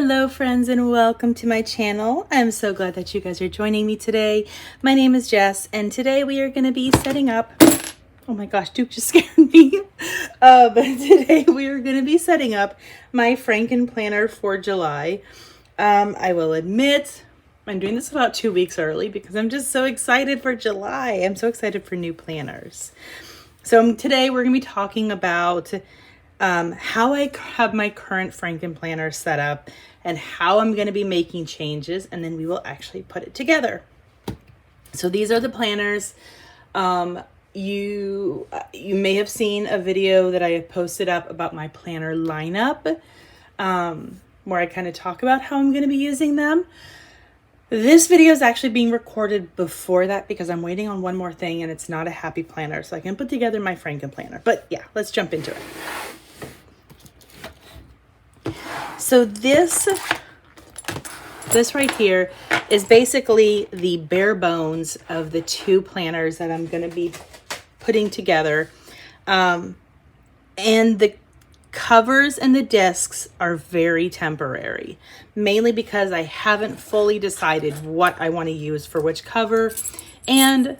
Hello friends and welcome to my channel. I'm so glad that you guys are joining me today. My name is Jess and today we are going to be setting up, oh my gosh, Duke just scared me. But today we are going to be setting up my Frankenplanner for July. I will admit I'm doing this about 2 weeks early because I'm just so excited for July. I'm so excited for new planners. So today we're going to be talking about how I have my current Frankenplanner set up and how I'm going to be making changes, and then we will actually put it together. So these are the planners. You may have seen a video that I have posted up about my planner lineup, where I kind of talk about how I'm going to be using them. This video is actually being recorded before that because I'm waiting on one more thing and it's not a happy planner, so I can put together my Frankenplanner. But yeah, let's jump into it. So this right here is basically the bare bones of the two planners that I'm going to be putting together. And the covers and the discs are very temporary, mainly because I haven't fully decided what I want to use for which cover. And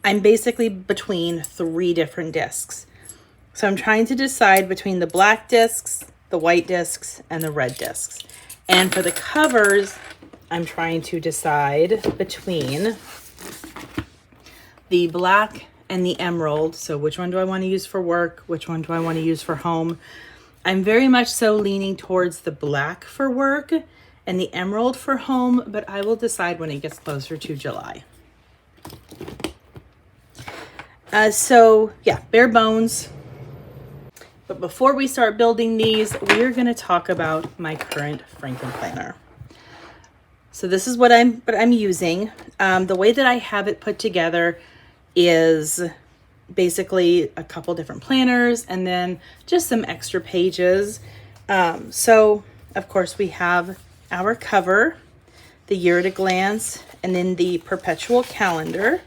I'm basically between 3 different discs. So I'm trying to decide between the black discs, the white discs, and the red discs. And for the covers, I'm trying to decide between the black and the emerald. So which one do I want to use for work? Which one do I want to use for home? I'm very much so leaning towards the black for work and the emerald for home, but I will decide when it gets closer to July. So yeah, bare bones. But before we start building these, we're going to talk about my current Frankenplanner. So this is what I'm using. The way that I have it put together is basically a couple different planners and then just some extra pages. So of course we have our cover, the year at a glance, and then the perpetual calendar.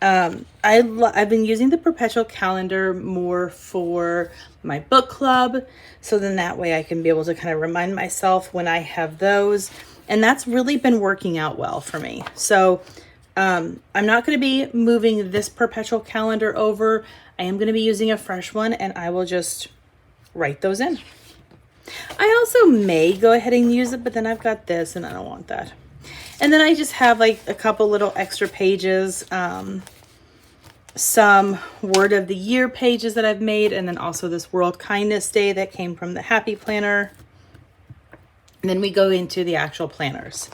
I've been using the perpetual calendar more for my book club, so then that way I can be able to kind of remind myself when I have those, and that's really been working out well for me. So I'm not going to be moving this perpetual calendar over. I am going to be using a fresh one, and I will just write those in. I also may go ahead and use it, but then I've got this and I don't want that. And then I just have like a couple little extra pages, some word of the year pages that I've made, and then also this World Kindness Day that came from the Happy Planner. And then we go into the actual planners.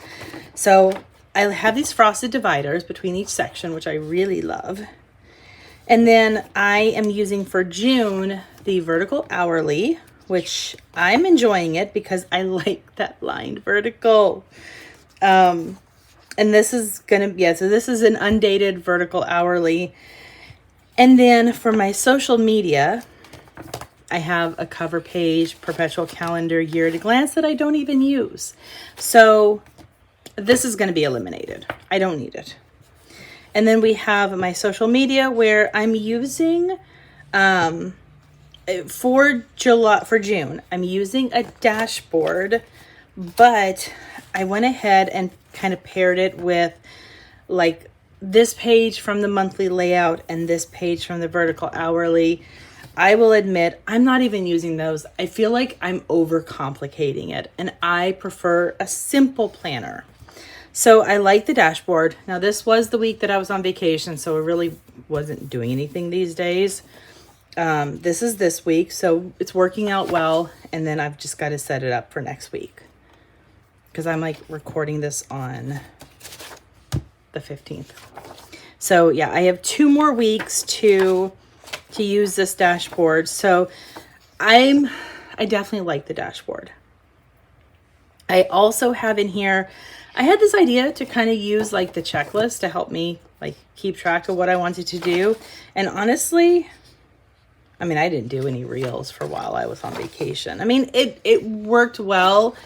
So I have these frosted dividers between each section, which I really love. And then I am using for June the vertical hourly, which I'm enjoying it because I like that lined vertical. And this is so this is an undated vertical hourly. And then for my social media, I have a cover page, perpetual calendar, year at a glance that I don't even use. So this is going to be eliminated. I don't need it. And then we have my social media where I'm using, for June, I'm using a dashboard, but I went ahead and kind of paired it with like this page from the monthly layout and this page from the vertical hourly. I will admit I'm not even using those. I feel like I'm overcomplicating it, and I prefer a simple planner. So I like the dashboard. Now this was the week that I was on vacation, so I really wasn't doing anything these days. This is this week, so it's working out well, and then I've just got to set it up for next week because I'm like recording this on the 15th. So yeah, I have 2 more weeks to use this dashboard. So I definitely like the dashboard. I also have in here, I had this idea to kind of use like the checklist to help me like keep track of what I wanted to do. And honestly, I mean, I didn't do any reels for a while I was on vacation. I mean, it worked well.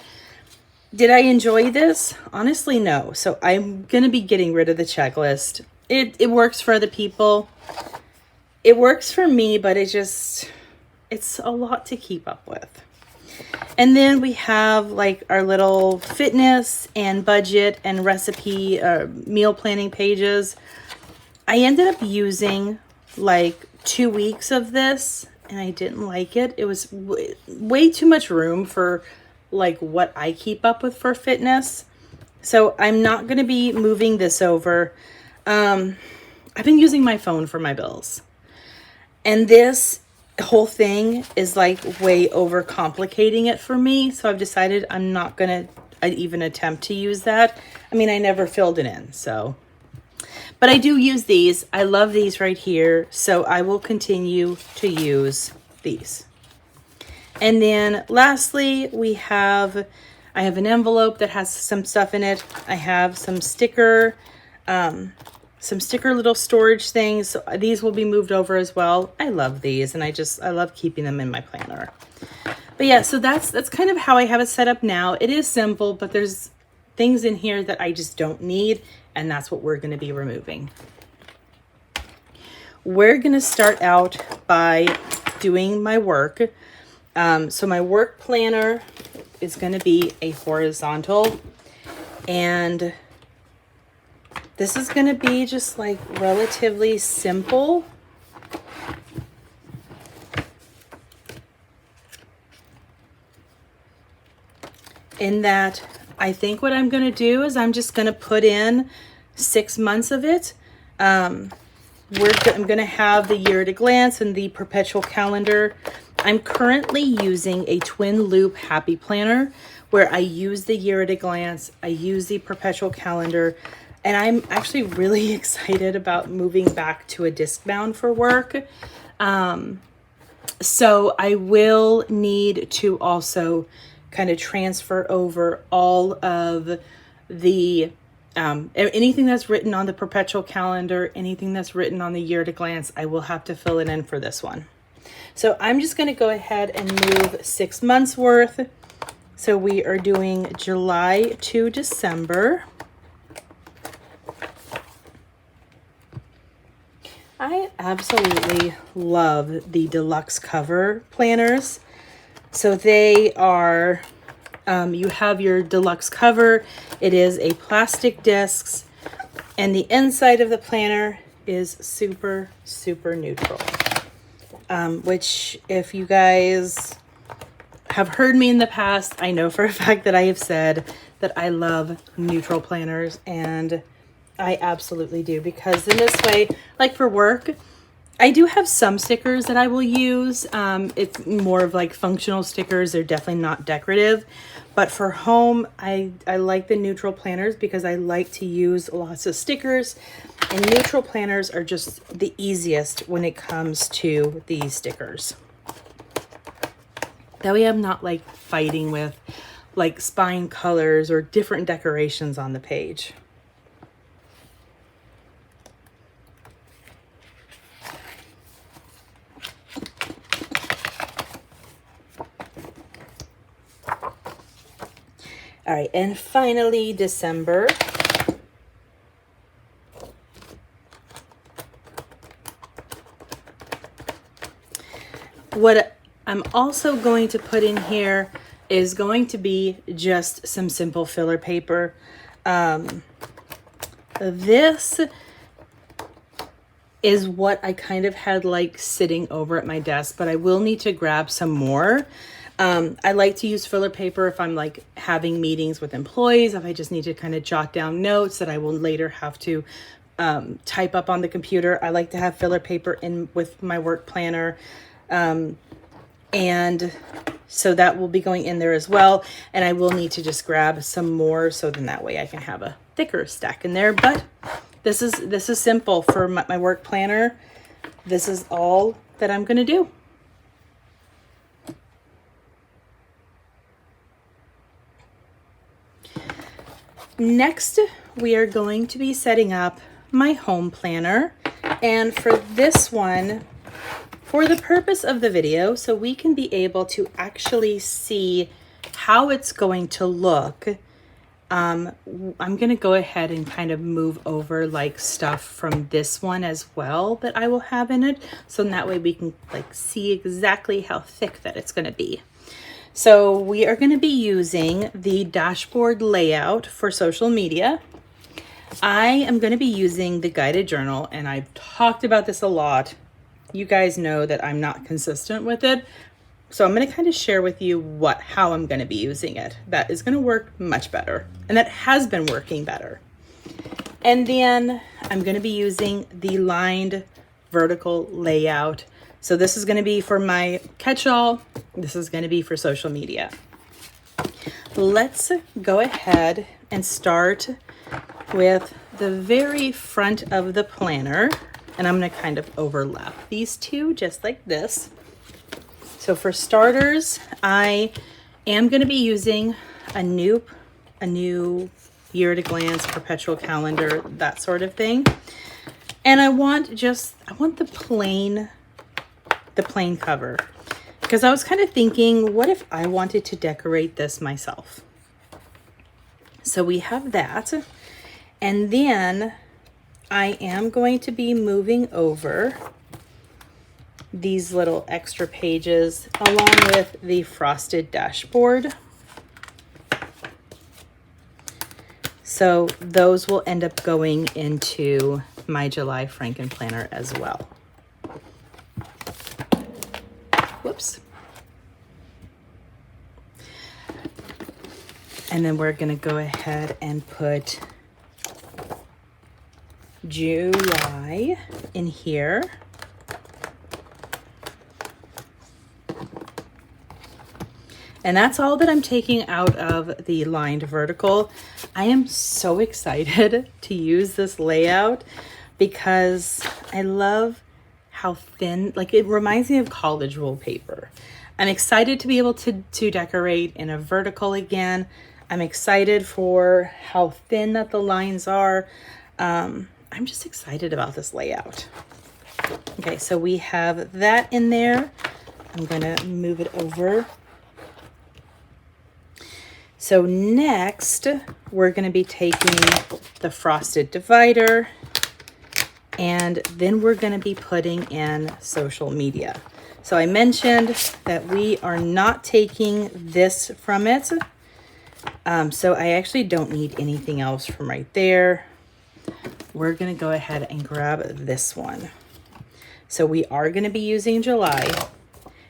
Did I enjoy this? Honestly, no. So I'm going to be getting rid of the checklist. It works for other people. It works for me, but it's a lot to keep up with. And then we have like our little fitness and budget and recipe meal planning pages. I ended up using like 2 weeks of this and I didn't like it. It was way too much room for like what I keep up with for fitness. So I'm not going to be moving this over. I've been using my phone for my bills. And this whole thing is like way over complicating it for me. So I've decided I'm not going to even attempt to use that. I mean, I never filled it in, so. But I do use these. I love these right here. So I will continue to use these. And then lastly, I have an envelope that has some stuff in it. I have some sticker little storage things. So these will be moved over as well. I love these and I love keeping them in my planner. But yeah, so that's kind of how I have it set up now. It is simple, but there's things in here that I just don't need, and that's what we're going to be removing. We're going to start out by doing my work. So my work planner is going to be a horizontal, and this is going to be just like relatively simple. In that, I think what I'm going to do is I'm just going to put in 6 months of it. I'm going to have the year at a glance and the perpetual calendar. I'm currently using a twin loop happy planner where I use the year at a glance, I use the perpetual calendar, and I'm actually really excited about moving back to a disc bound for work. So I will need to also kind of transfer over all of the anything that's written on the perpetual calendar, anything that's written on the year at a glance, I will have to fill it in for this one. So I'm just going to go ahead and move 6 months worth. So we are doing July to December. I absolutely love the deluxe cover planners. So they are, you have your deluxe cover. It is a plastic discs, and the inside of the planner is super, super neutral. Which if you guys have heard me in the past, I know for a fact that I have said that I love neutral planners, and I absolutely do, because in this way, like for work, I do have some stickers that I will use. It's more of like functional stickers. They're definitely not decorative. But for home, I like the neutral planners because I like to use lots of stickers. And neutral planners are just the easiest when it comes to these stickers. That way I'm not like fighting with like spine colors or different decorations on the page. All right, and finally, December. What I'm also going to put in here is going to be just some simple filler paper. This is what I kind of had like sitting over at my desk, but I will need to grab some more. I like to use filler paper if I'm like having meetings with employees, if I just need to kind of jot down notes that I will later have to type up on the computer. I like to have filler paper in with my work planner. And so that will be going in there as well. And I will need to just grab some more, so then that way I can have a thicker stack in there. But this is simple for my work planner. This is all that I'm going to do. Next, we are going to be setting up my home planner. And for this one, for the purpose of the video, so we can be able to actually see how it's going to look, I'm going to go ahead and kind of move over like stuff from this one as well that I will have in it. So that way we can like see exactly how thick that it's going to be. So we are going to be using the dashboard layout for social media. I am going to be using the guided journal, and I've talked about this a lot. You guys know that I'm not consistent with it. So I'm going to kind of share with you how I'm going to be using it. That is going to work much better, and that has been working better. And then I'm going to be using the lined vertical layout. So this is going to be for my catch-all. This is going to be for social media. Let's go ahead and start with the very front of the planner. And I'm going to kind of overlap these two just like this. So for starters, I am going to be using a new year at a glance, perpetual calendar, that sort of thing. And I want the plain cover, because I was kind of thinking, what if I wanted to decorate this myself? So we have that. And then I am going to be moving over these little extra pages along with the frosted dashboard. So those will end up going into my July Frankenplanner as well. Whoops. And then we're going to go ahead and put July in here. And that's all that I'm taking out of the lined vertical. I am so excited to use this layout because I love how thin, like it reminds me of college roll paper. I'm excited to be able to decorate in a vertical again. I'm excited for how thin that the lines are. I'm just excited about this layout. Okay, so we have that in there. I'm gonna move it over. So next, we're going to be taking the frosted divider, and then we're going to be putting in social media. So I mentioned that we are not taking this from it. So I actually don't need anything else from right there. We're going to go ahead and grab this one. So we are going to be using July.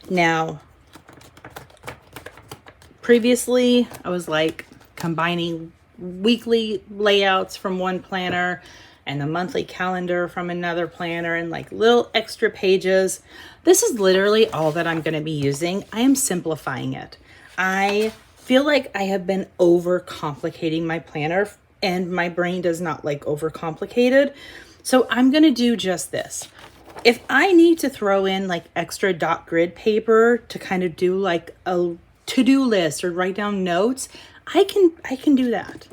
Now, previously, I was like combining weekly layouts from one planner and the monthly calendar from another planner and like little extra pages. This is literally all that I'm going to be using. I am simplifying it. I feel like I have been overcomplicating my planner, and my brain does not like overcomplicated. So I'm going to do just this. If I need to throw in like extra dot grid paper to kind of do like a to-do list or write down notes, I can do that.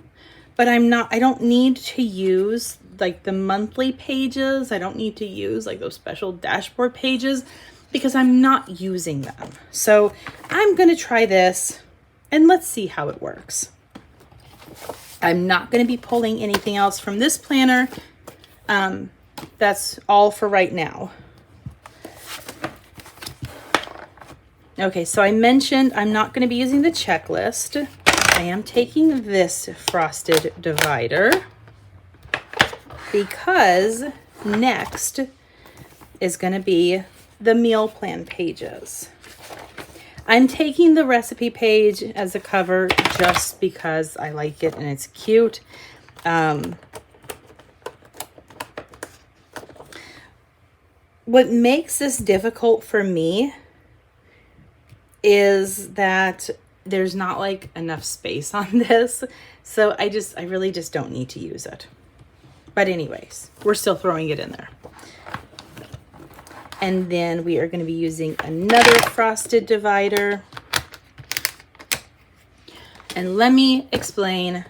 But I don't need to use like the monthly pages. I don't need to use like those special dashboard pages because I'm not using them. So I'm going to try this and let's see how it works. I'm not going to be pulling anything else from this planner. That's all for right now. Okay, so I mentioned I'm not going to be using the checklist. I am taking this frosted divider because next is going to be the meal plan pages. I'm taking the recipe page as a cover just because I like it and it's cute. What makes this difficult for me is that there's not like enough space on this. So I really just don't need to use it. But anyways, we're still throwing it in there. And then we are going to be using another frosted divider. And let me explain.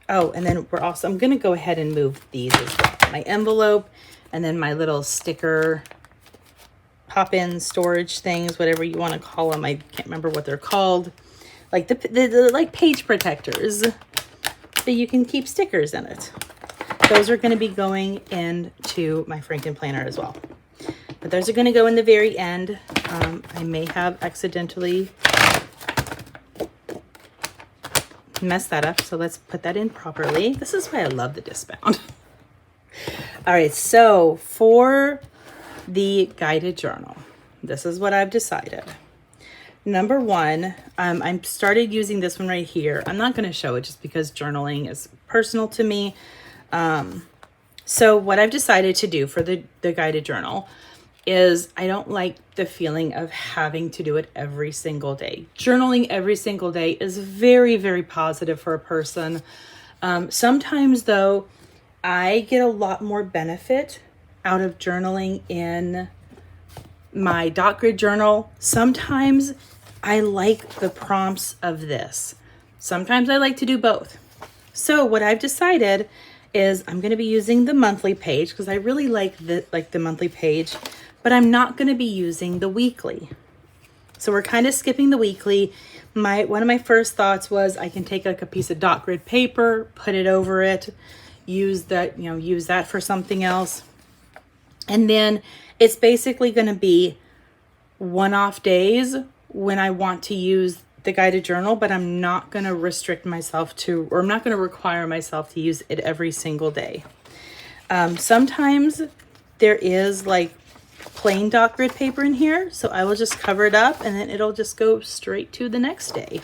Oh, and then I'm going to go ahead and move these as well. My envelope and then my little sticker pop-in storage things, whatever you want to call them. I can't remember what they're called. Like the like page protectors, but you can keep stickers in it. Those are going to be going into my Frankenplanner as well. But those are going to go in the very end. I may have accidentally messed that up. So let's put that in properly. This is why I love the discbound. All right, so for the guided journal, this is what I've decided. Number one, I started using this one right here. I'm not going to show it just because journaling is personal to me. So what I've decided to do for the guided journal is I don't like the feeling of having to do it every single day. Journaling every single day is very, very positive for a person. Sometimes though, I get a lot more benefit out of journaling in my dot grid journal. Sometimes I like the prompts of this. Sometimes I like to do both. So what I've decided is I'm going to be using the monthly page because I really like the monthly page, but I'm not going to be using the weekly. So we're kind of skipping the weekly. One of my first thoughts was I can take like a piece of dot grid paper, put it over it, use that for something else. And then it's basically going to be one-off days when I want to use the guided journal, but I'm not going to restrict myself to, or I'm not going to require myself to use it every single day. Sometimes there is like plain dot grid paper in here, so I will just cover it up and then it'll just go straight to the next day.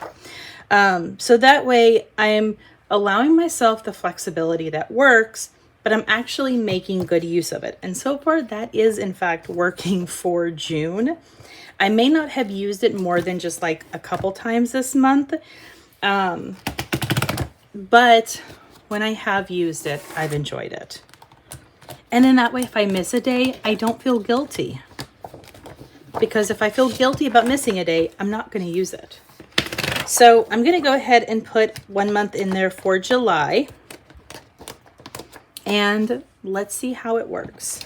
So that way I'm allowing myself the flexibility that works, but I'm actually making good use of it. And so far that is in fact working for June. I may not have used it more than just like a couple times this month. But when I have used it, I've enjoyed it. And in that way, if I miss a day, I don't feel guilty. Because if I feel guilty about missing a day, I'm not going to use it. So I'm going to go ahead and put 1 month in there for July. And let's see how it works.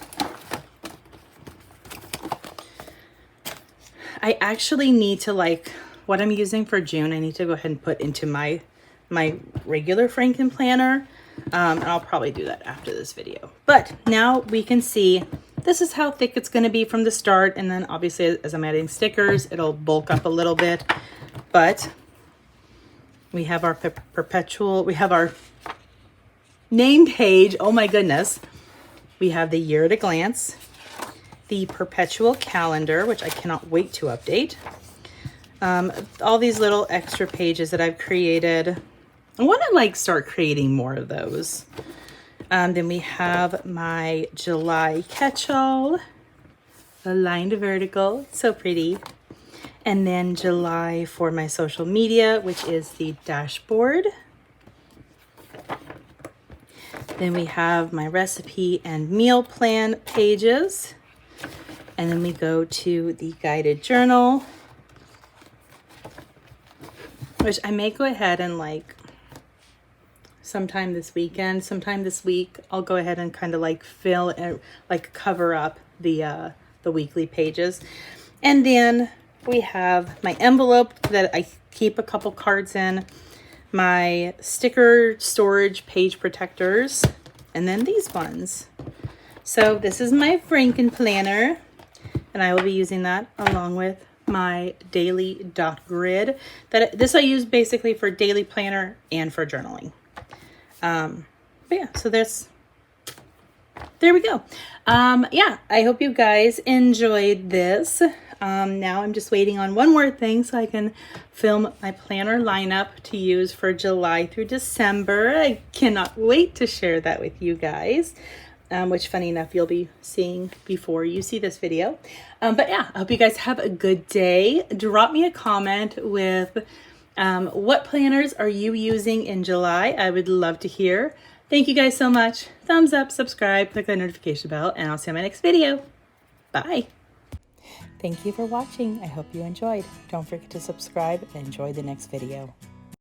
I actually need to what I'm using for June, I need to go ahead and put into my regular Frankenplanner. And I'll probably do that after this video. But now we can see this is how thick it's going to be from the start. And then obviously as I'm adding stickers, it'll bulk up a little bit. But we have our we have our name page. Oh my goodness. We have the year at a glance, the perpetual calendar, which I cannot wait to update. All these little extra pages that I've created. I want to start creating more of those. Then we have my July catch-all, aligned vertical, so pretty. And then July for my social media, which is the dashboard. Then we have my recipe and meal plan pages. And then we go to the guided journal, which I may go ahead and sometime this weekend, sometime this week, I'll go ahead and kind of fill and cover up the weekly pages. And then we have my envelope that I keep a couple cards in, my sticker storage page protectors, and then these ones. So this is my Frankenplanner, and I will be using that along with my daily dot grid. This I use basically for daily planner and for journaling. But yeah, so there we go. Yeah, I hope you guys enjoyed this. Now I'm just waiting on one more thing so I can film my planner lineup to use for July through December. I cannot wait to share that with you guys, which funny enough, you'll be seeing before you see this video. But yeah, I hope you guys have a good day. Drop me a comment with what planners are you using in July? I would love to hear. Thank you guys so much. Thumbs up, subscribe, click that notification bell, and I'll see you in my next video. Bye. Thank you for watching. I hope you enjoyed. Don't forget to subscribe and enjoy the next video.